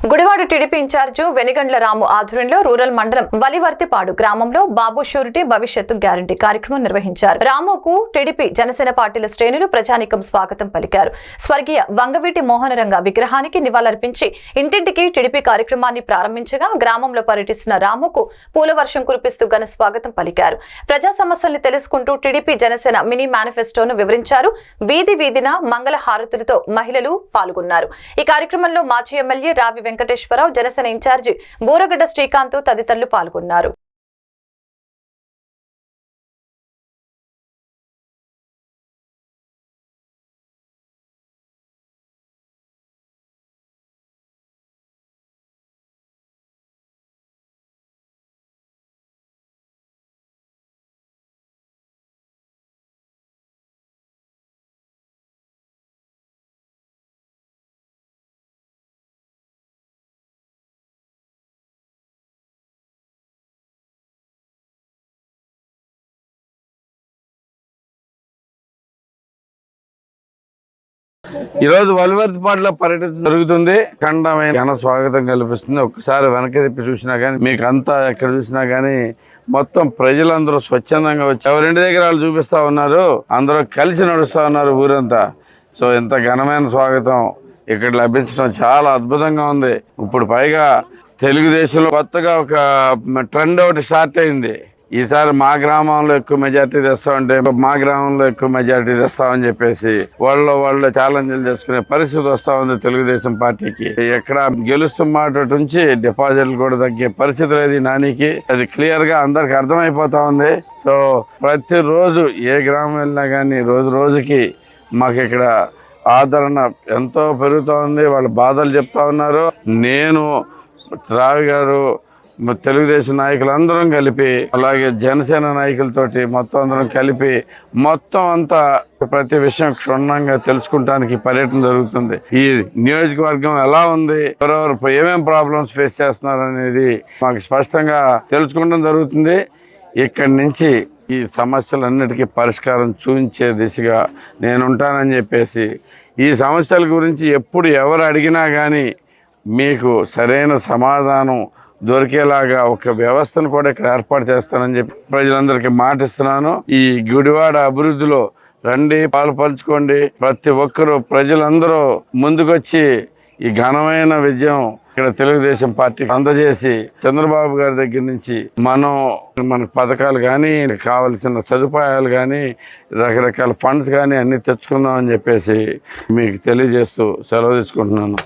Gudivada TDP incharge Venigandla రాము ఆధ్వర్యంలో rural మండలం వలివర్తిపాడు గ్రామంలో బాబు షూరిటీ భవిష్యత్తు గ్యారంటీ కార్యక్రమం నిర్వహించారు. రాముకు టీడీపీ జనసేన పార్టీల శ్రేణులు ప్రజానీకం స్వాగతం పలికారు. స్వర్గీయ వంగవీటి మోహనరంగ విగ్రహానికి నివాళులర్పించి ఇంటింటికి టీడీపీ కార్యక్రమాన్ని ప్రారంభించగా గ్రామంలో పర్యటిస్తున్న రాముకు పూల వర్షం కురిపిస్తూ ఘన స్వాగతం పలికారు. ప్రజా సమస్యల్ని తెలుసుకుంటూ టీడీపీ జనసేన మినీ మేనిఫెస్టోను వివరించారు. వీధి వీధిన మంగళ హారతులతో మహిళలు పాల్గొన్నారు. ఈ కార్యక్రమంలో మాజీ ఎమ్మెల్యే రావి వెంకటేశ్వరరావు, జనసేన ఇన్ఛార్జి బూరగడ్డ శ్రీకాంత్ తదితరులు పాల్గొన్నారు. ఈరోజు వలివర్తిపాడులో పర్యటన జరుగుతుంది. ఖండమైన ఘన స్వాగతం కల్పిస్తుంది. ఒక్కసారి వెనక్కి తిప్పి చూసినా కానీ మీకు అంతా ఎక్కడ చూసినా కానీ మొత్తం ప్రజలందరూ స్వచ్ఛందంగా వచ్చి ఎవరింటి దగ్గర వాళ్ళు చూపిస్తా ఉన్నారు. అందరూ కలిసి నడుస్తూ ఉన్నారు ఊరంతా. సో ఇంత ఘనమైన స్వాగతం ఇక్కడ లభించడం చాలా అద్భుతంగా ఉంది. ఇప్పుడు పైగా తెలుగుదేశంలో కొత్తగా ఒక ట్రెండ్ ఒకటి స్టార్ట్ అయింది. ఈసారి మా గ్రామంలో ఎక్కువ మెజార్టీ తెస్తామంటే మా గ్రామంలో ఎక్కువ మెజార్టీ తెస్తామని చెప్పేసి వాళ్ళు ఛాలెంజ్లు చేసుకునే పరిస్థితి వస్తా ఉంది తెలుగుదేశం పార్టీకి. ఎక్కడ గెలుస్తున్నమాట నుంచి డిపాజిట్లు కూడా తగ్గే పరిస్థితి లేదు నానికి. అది క్లియర్ గా అందరికి అర్థమైపోతా ఉంది. సో ప్రతిరోజు ఏ గ్రామం వెళ్ళినా కానీ రోజు రోజుకి మాకు ఇక్కడ ఆదరణ ఎంతో పెరుగుతూ ఉంది. వాళ్ళు బాధలు చెప్తా ఉన్నారు. నేను రావి గారు తెలుగుదేశం నాయకులు అందరం కలిపి అలాగే జనసేన నాయకులతోటి మొత్తం అందరం కలిపి మొత్తం అంతా ప్రతి విషయం క్షుణ్ణంగా తెలుసుకుంటానికి పర్యటన జరుగుతుంది. ఈ నియోజకవర్గం ఎలా ఉంది, ఎవరెవరు ఏమేమి ప్రాబ్లమ్స్ ఫేస్ చేస్తున్నారు అనేది మాకు స్పష్టంగా తెలుసుకోవడం జరుగుతుంది. ఇక్కడి నుంచి ఈ సమస్యలన్నిటికీ పరిష్కారం చూపించే దిశగా నేను ఉంటానని చెప్పేసి ఈ సమస్యల గురించి ఎప్పుడు ఎవరు అడిగినా కానీ మీకు సరైన సమాధానం దొరికేలాగా ఒక వ్యవస్థను కూడా ఇక్కడ ఏర్పాటు చేస్తానని చెప్పి ప్రజలందరికీ మాటిస్తున్నాను. ఈ గుడివాడ అభివృద్ధిలో రండి, పాలు పంచుకోండి. ప్రతి ఒక్కరూ ప్రజలందరూ ముందుకొచ్చి ఈ ఘనమైన విజయం ఇక్కడ తెలుగుదేశం పార్టీకి అందజేసి చంద్రబాబు గారి దగ్గర నుంచి మన పథకాలు కానీ కావలసిన సదుపాయాలు కానీ రకరకాల ఫండ్స్ కానీ అన్ని తెచ్చుకుందామని చెప్పేసి మీకు తెలియజేస్తూ సెలవు తీసుకుంటున్నాను.